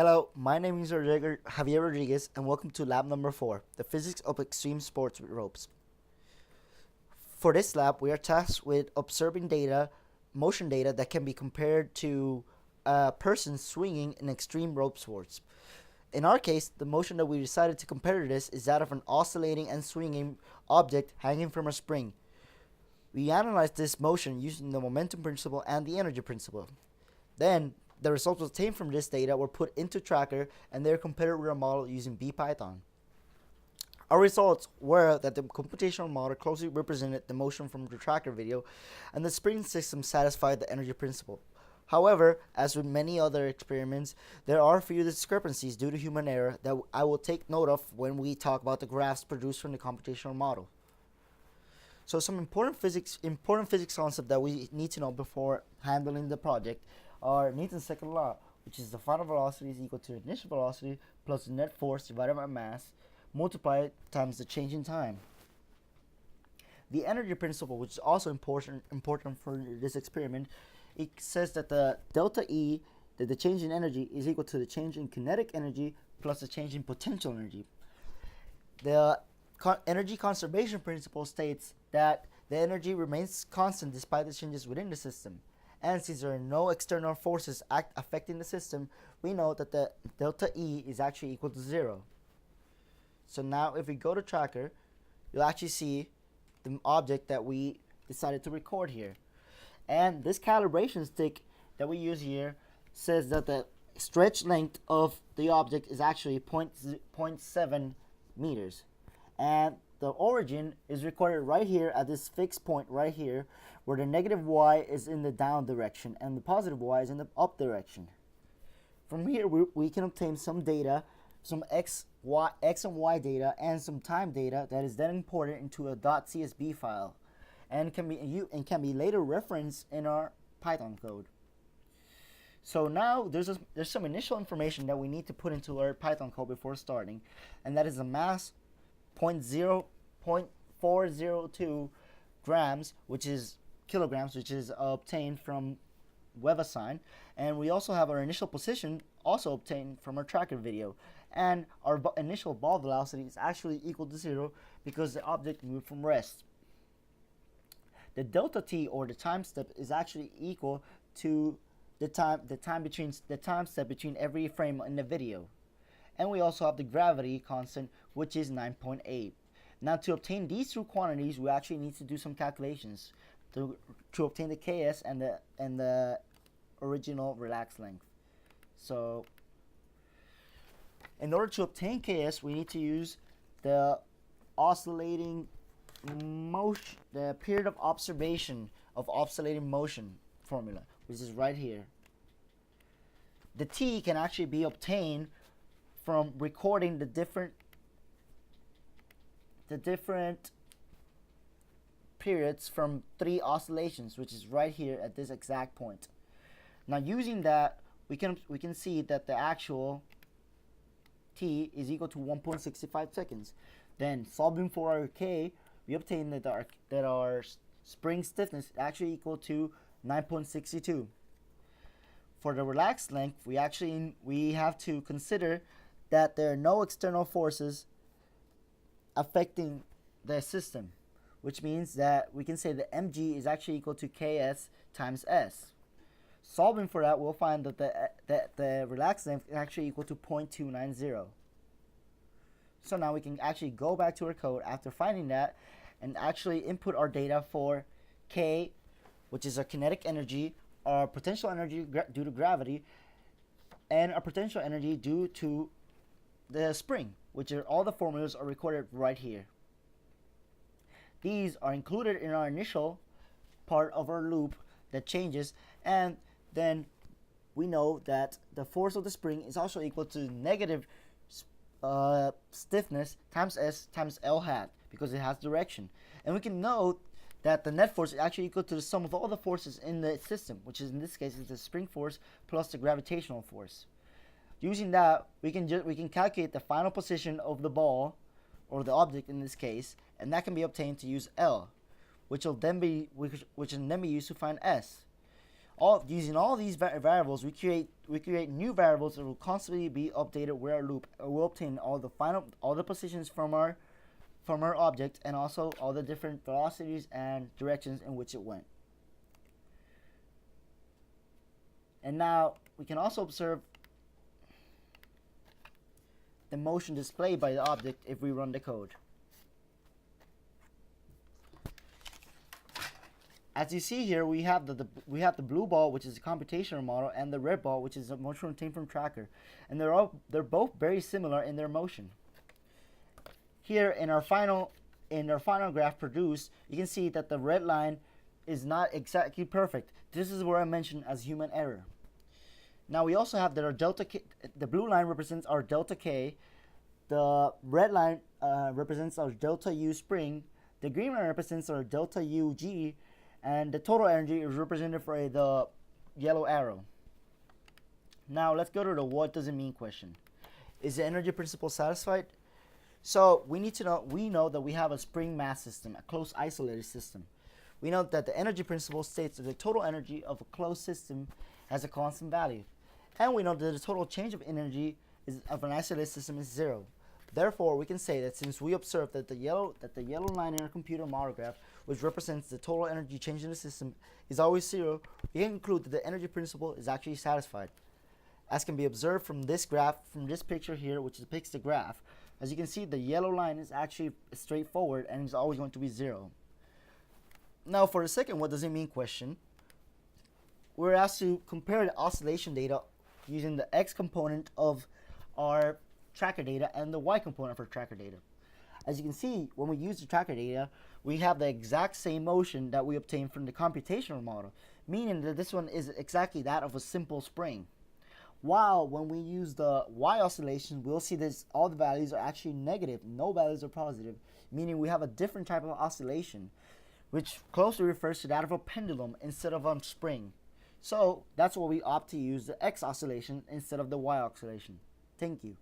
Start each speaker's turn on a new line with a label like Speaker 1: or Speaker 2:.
Speaker 1: Hello, my name is Javier Rodriguez, and welcome to lab number 4, the physics of extreme sports with ropes. For this lab, we are tasked with observing motion data that can be compared to a person swinging in extreme rope sports. In our case, the motion that we decided to compare to this is that of an oscillating and swinging object hanging from a spring. We analyzed this motion using the momentum principle and the energy principle. Then, the results obtained from this data were put into Tracker and they are compared with a model using bPython. Our results were that the computational model closely represented the motion from the Tracker video and the spring system satisfied the energy principle. However, as with many other experiments, there are a few discrepancies due to human error that I will take note of when we talk about the graphs produced from the computational model. So some important physics concepts that we need to know before handling the project are Newton's second law, which is the final velocity is equal to the initial velocity plus the net force divided by mass multiplied times the change in time. The energy principle, which is also important for this experiment, it says that the delta E, that the change in energy, is equal to the change in kinetic energy plus the change in potential energy. The energy conservation principle states that the energy remains constant despite the changes within the system. And since there are no external forces affecting the system, we know that the delta E is actually equal to 0. So now if we go to Tracker, you'll actually see the object that we decided to record here. And this calibration stick that we use here says that the stretch length of the object is actually 0.7 meters. And the origin is recorded right here at this fixed point right here, where the negative y is in the down direction and the positive y is in the up direction. From here we can obtain some data, some x and y data and some time data that is then imported into a .csv file and can be later referenced in our Python code. So now there's some initial information that we need to put into our Python code before starting, and that is the mass 0.402 grams, which is kilograms, which is obtained from WebAssign, and we also have our initial position also obtained from our Tracker video, and our initial ball velocity is actually equal to 0 because the object moved from rest. The delta t, or the time step, is actually equal to the time step between every frame in the video. And we also have the gravity constant, which is 9.8. Now to obtain these two quantities, we actually need to do some calculations to obtain the Ks and the original relaxed length. So in order to obtain Ks, we need to use the oscillating motion, the period of observation of oscillating motion formula, which is right here. The T can actually be obtained from recording the different periods from 3 oscillations, which is right here at this exact point. Now using that, we can see that the actual T is equal to 1.65 seconds. Then solving for our K, we obtain that our spring stiffness is actually equal to 9.62. For the relaxed length, we have to consider that there are no external forces affecting the system, which means that we can say that mg is actually equal to ks times s. Solving for that, we'll find that the relaxed length is actually equal to 0.290. So now we can actually go back to our code after finding that and actually input our data for K, which is our kinetic energy, our potential energy due to gravity, and our potential energy due to the spring, which are all the formulas are recorded right here. These are included in our initial part of our loop that changes, and then we know that the force of the spring is also equal to negative stiffness times S times L hat, because it has direction. And we can note that the net force is actually equal to the sum of all the forces in the system, which is in this case is the spring force plus the gravitational force. Using that, we can calculate the final position of the ball, or the object in this case, and that can be obtained to use L, which will then be used to find S. Using all these variables, we we create new variables that will constantly be updated with our loop. We'll obtain all the positions from our object, and also all the different velocities and directions in which it went. And now we can also observe the motion displayed by the object if we run the code. As you see here, we have the blue ball, which is a computational model, and the red ball, which is a motion obtained from tracker, and they're both very similar in their motion. Here in our final graph produced, you can see that the red line is not exactly perfect. This is where I mentioned as human error. Now we also have that our delta K, the blue line represents our delta K, the red line represents our delta U spring, the green line represents our delta U G, and the total energy is represented by the yellow arrow. Now let's go to the what does it mean question. Is the energy principle satisfied? So we know that we have a spring mass system, a closed isolated system. We know that the energy principle states that the total energy of a closed system has a constant value. And we know that the total change of energy of an isolated system is 0. Therefore, we can say that since we observed that the yellow line in our computer model graph, which represents the total energy change in the system, is always 0, we can conclude that the energy principle is actually satisfied. As can be observed from this graph, from this picture here, which depicts the graph, as you can see, the yellow line is actually straightforward and is always going to be 0. Now, for the second what does it mean question, we're asked to compare the oscillation data using the x component of our tracker data and the y component of our tracker data. As you can see, when we use the tracker data, we have the exact same motion that we obtained from the computational model, meaning that this one is exactly that of a simple spring. While when we use the y oscillation, we'll see that all the values are actually negative, no values are positive, meaning we have a different type of oscillation, which closely refers to that of a pendulum instead of a spring. So that's why we opt to use the x oscillation instead of the y oscillation. Thank you.